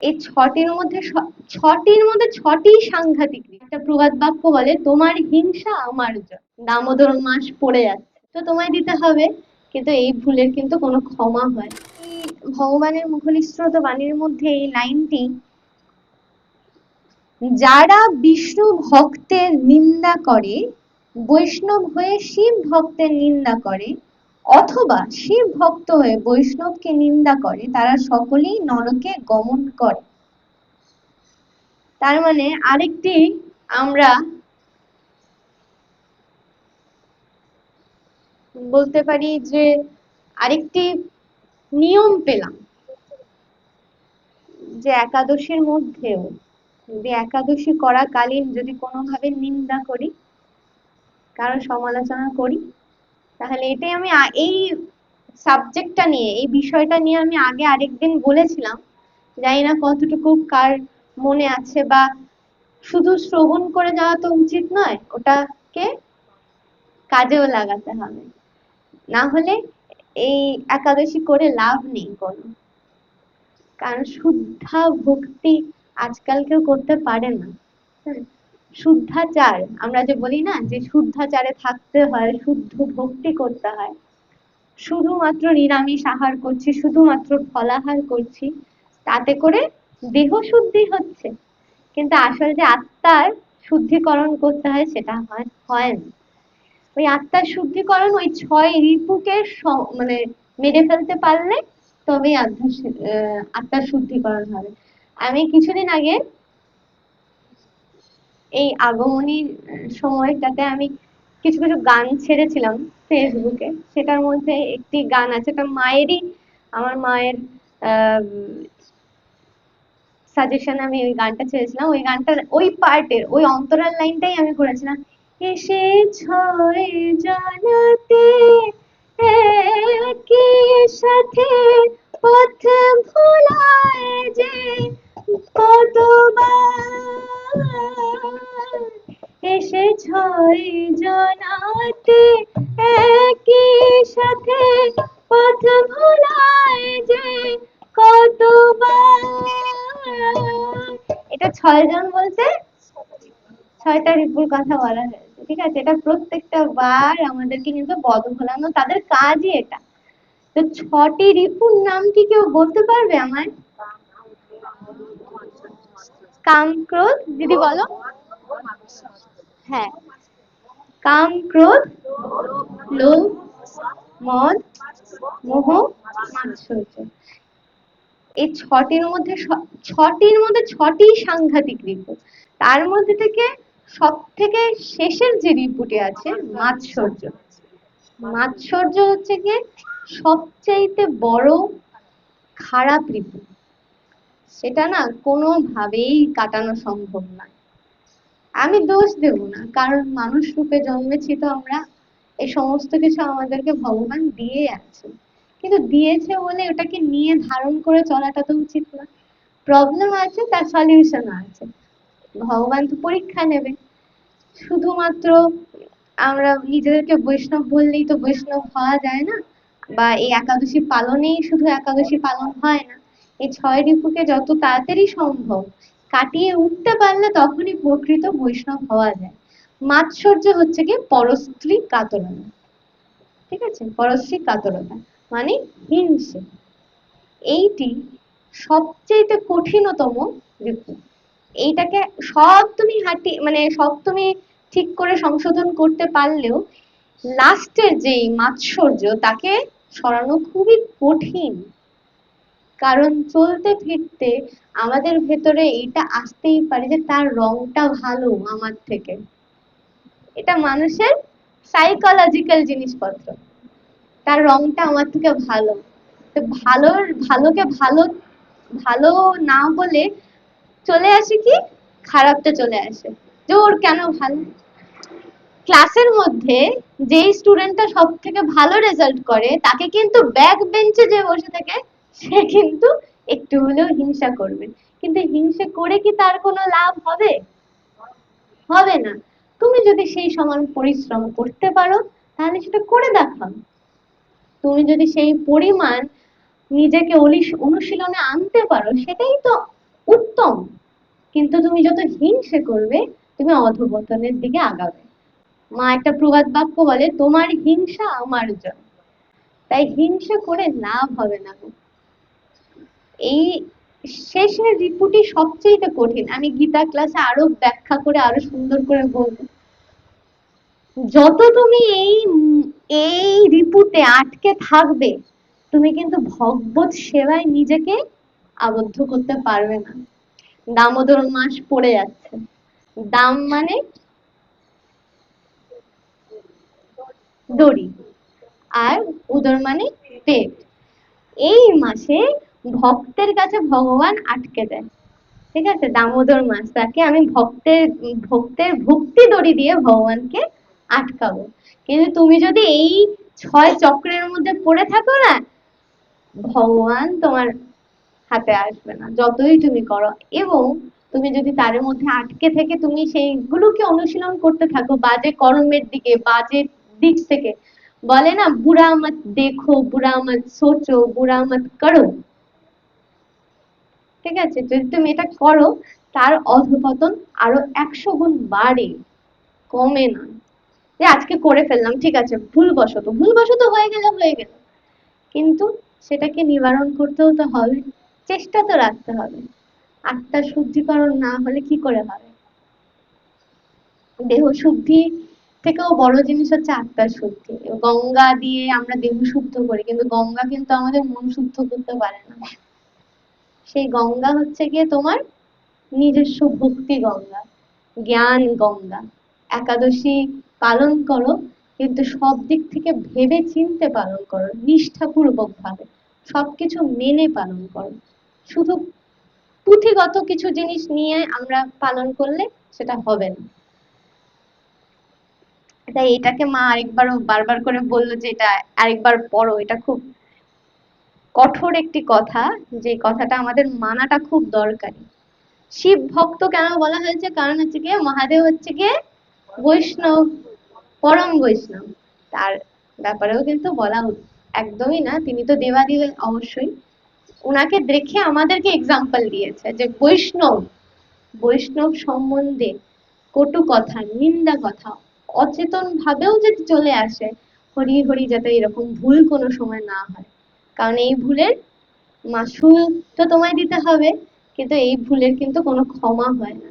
এই ছটির মধ্যে ছটি সাংঘাতিক। একটা প্রবাদ বাক্য বলে, তোমার হিংসা আমার জয়। দামোদর মাস পড়ে যাচ্ছে, তো তোমায় দিতে হবে, কিন্তু এই ভুলের কিন্তু কোনো ক্ষমা হয় না। এই ভগবানের মুখনিসৃত বাণীর মধ্যে এই লাইনটি, যারা বিষ্ণু ভক্তের নিন্দা করে, বৈষ্ণব হয়ে শিব ভক্তের নিন্দা করে, অথবা শিব ভক্ত হয়ে বৈষ্ণবকে নিন্দা করে, তারা সকলেই নরকে গমন করে। তার মানে আরেকটি আমরা বলতে পারি যে আরেকটি নিয়ম পেলাম, যে একাদশীর মধ্যেও যদি একাদশী করাকালীন যদি কোনোভাবে নিন্দা করি, কারো সমালোচনা করি, তাহলে এটাই আমি এই সাবজেক্টটা নিয়ে, এই বিষয়টা নিয়ে আমি আগে আরেকদিন বলেছিলাম, জানি না কতটুকু কার মনে আছে, বা শুধু শ্রবণ করে যাওয়া তো উচিত নয়, ওটাকে কাজেও লাগাতে হবে, না হলে এই একাদশী করে লাভ নেই কোনো। কারণ শুদ্ধা ভক্তি আজকাল কেউ করতে পারে না। হ্যাঁ, শুদ্ধাচার আমরা যে বলি না, যে শুদ্ধাচারে থাকতে হয়, শুদ্ধ ভক্তি করতে হয়, শুধুমাত্র নিরামিষ আহার করছি, শুধুমাত্র ফলাহার করছি, তাতে করে দেহ শুদ্ধি হচ্ছে, কিন্তু আসলে যে আত্মার শুদ্ধিকরণ করতে হয় সেটা হয় না। ওই আত্মার শুদ্ধিকরণ ওই ছয় রিপুকে মানে মেরে ফেলতে পারলে তবেই আত্মার শুদ্ধিকরণ হবে। আমি কিছুদিন আগে এই আগমনীর সময়টাতে আমি কিছু কিছু গান ছেড়েছিলাম ফেসবুকে। সেটার মধ্যে একটি গান আছে, এটা মায়েরই, আমার মায়ের সাজেশনে আমি ওই গানটা ছেড়েছিলাম। ওই গানটার ওই পার্টের ওই অন্তরাল লাইনটাই আমি করেছিলাম, এসে ছয় জানাতে একই সাথে পথ ভোলায় যে কতবার, এসে ছয় জনাতে একই সাথে পথ ভোলায় যে কতবার। এটা ৬ জন বলতে ৬টা রিপুর কথা বলা হয়েছে, ঠিক আছে? এটা প্রত্যেকটা বার আমাদেরকে কিন্তু বদ ভোলানো, তাদের কাজই এটা। তো ৬টি রিপুর নাম কি কেউ বলতে পারবে আমায়? কাম, ক্রোধ, দিদি বলো। হ্যাঁ, কাম, ক্রোধ, লোভ, মদ, মোহ, মাৎসর্য। এই ছটির মধ্যে ছটি সাংঘাতিক রিপু। তার মধ্যে থেকে সব থেকে শেষের যে রিপুটি আছে মাৎসর্য, মাৎসর্য হচ্ছে গিয়ে সবচাইতে বড় খারাপ রিপু। সেটা না কোনোভাবেই কাটানো সম্ভব নয়। আমি দোষ দেব না, কারণ মানুষ রূপে জন্মেছি তো আমরা, এই সমস্ত কিছু আমাদেরকে ভগবান দিয়ে আছে, কিন্তু দিয়েছে বলে ওটাকে নিয়ে ধারণ করে চলাটা তো উচিত না। প্রবলেম আছে, তার সলিউশন আছে, ভগবান তো পরীক্ষা নেবে। শুধুমাত্র আমরা নিজেদেরকে বৈষ্ণব বললেই তো বৈষ্ণব হওয়া যায় না, বা এই একাদশী পালনেই শুধু একাদশী পালন হয় না। এই ৬ রিপুকে যত তাড়াতাড়ি সম্ভব কাটিয়ে উঠতে পারলে তখনই প্রকৃত বৈষ্ণব হওয়া যায়। মাৎসর্য হচ্ছে কি পরস্ত্রী কাতরতা, ঠিক আছে? পরস্ত্রী কাতরতা মানে হিংসে। এইটি সবচেয়ে কঠিনতম রিপু। এইটাকে সব তুমি মানে সব তুমি ঠিক করে সংশোধন করতে পারলেও লাস্টের যেই মাৎসর্য, তাকে সরানো খুবই কঠিন। কারণ চলতে ফিরতে আমাদের ভেতরে এটা আসতেই পারে যে তার রংটা ভালো আমার থেকে। এটা মানুষের সাইকোলজিক্যাল জিনিসপত্র, তার রংটা আমার থেকে ভালো। তো ভালোকে ভালো ভালো না বলে চলে আসে কি খারাপটা চলে আসে, যে ওর কেন ভালো। ক্লাসের মধ্যে যেই স্টুডেন্টটা সব থেকে ভালো রেজাল্ট করে তাকে কিন্তু ব্যাক বেঞ্চে যে বসে থাকে সে কিন্তু একটু হলেও হিংসা করবে, কিন্তু হিংসে করে কি তার কোনো লাভ হবে? হবে না। তুমি যদি সেই সমান পরিশ্রম করতে পারো তাহলে সেটা করে দেখাও। তুমি যদি সেই পরিমাণ নিজেকে অনুশীলনে আনতে পারো, সেটাই তো কিন্তু তুমি যত হিংসে করবে তুমি অধঃপতনের দিকে আগাবে। মা একটা প্রবাদ বাক্য বলে, তোমার হিংসা আমার জয়। তাই হিংসা করে লাভ হবে না গো। এই শেষের রিপুটি সবচেয়ে কঠিন, আমি গীতা ক্লাসে আরো ব্যাখ্যা করে আরো সুন্দর করে বলবো। যত তুমি এই রিপুতে আটকে থাকবে তুমি কিন্তু ভগবত সেবায় নিজেকে আবদ্ধ করতে পারবে না। দামোদর মাস পড়ে যাচ্ছে, দাম মানে দড়ি, আর উদর মানে পেট। এই মাসে ভক্তের কাছে ভগবান আটকে দেয়, ঠিক আছে, দামোদর মাসটাকে আমি ভক্তের ভক্তি দড়ি দিয়ে ভগবানকে আটকাবো। কিন্তু তুমি যদি এই 6 চক্রের মধ্যে পড়ে থাকো না, ভগবান তোমার হাতে আসবে না যতই তুমি করো। এবং তুমি যদি তার মধ্যে আটকে থেকে তুমি সেইগুলোকে অনুশীলন করতে থাকো বাজে কর্মের দিকে, বাজে দিক থেকে, বলে না বুড়া মত দেখো, বুড়া মত সোচো, বুড়া মত করো, ঠিক আছে, যদি তুমি এটা করো তার অধঃপতন আরো 100 গুণ বাড়ে, কমে না। যে আজকে করে ফেললাম, ঠিক আছে, ভুলবশত হয়ে গেল হয়ে গেল, কিন্তু সেটাকে নিবারণ করতেও তো হবে, চেষ্টা তো রাখতে হবে। আত্মার শুদ্ধিকরণ না হলে কি করে হবে? দেহ শুদ্ধি থেকেও বড় জিনিস হচ্ছে আত্মার শুদ্ধি। গঙ্গা দিয়ে আমরা দেহ শুদ্ধ করি, কিন্তু গঙ্গা কিন্তু আমাদের মন শুদ্ধ করতে পারে না। সেই গঙ্গা হচ্ছে গিয়ে তোমার নিজস্ব ভক্তি গঙ্গা, জ্ঞান গঙ্গা। একাদশী পালন করো, কিন্তু সব দিক থেকে ভেবে চিন্তে পালন করো, নিষ্ঠাপূর্বক ভাবে সবকিছু মেনে পালন করো। শুধু পুঁথিগত কিছু জিনিস নিয়ে আমরা পালন করলে সেটা হবে না। তাই এটাকে মা আরেকবারও বারবার করে বললো যে এটা আরেকবার পড়ো, এটা খুব কঠোর একটি কথা, যে কথাটা আমাদের মানাটা খুব দরকারি। শিব ভক্ত কেন বলা হয়েছে? কারণ হচ্ছে গিয়ে মহাদেব হচ্ছে গিয়ে বৈষ্ণব, পরম বৈষ্ণব। তার ব্যাপারেও কিন্তু বলা একদমই না, তিনি তো দেবাদিদেব অবশ্যই। উনাকে দেখে আমাদেরকে এক্সাম্পল দিয়েছে যে বৈষ্ণব, বৈষ্ণব সম্বন্ধে কটু কথা, নিন্দা কথা অচেতন ভাবেও যদি চলে আসে, হরি হরি, যাতে এরকম ভুল কোনো সময় না হয়। কারণ এই ভুলের মাসুল তো তোমায় দিতে হবে, কিন্তু এই ভুলের কিন্তু কোনো ক্ষমা হয় না।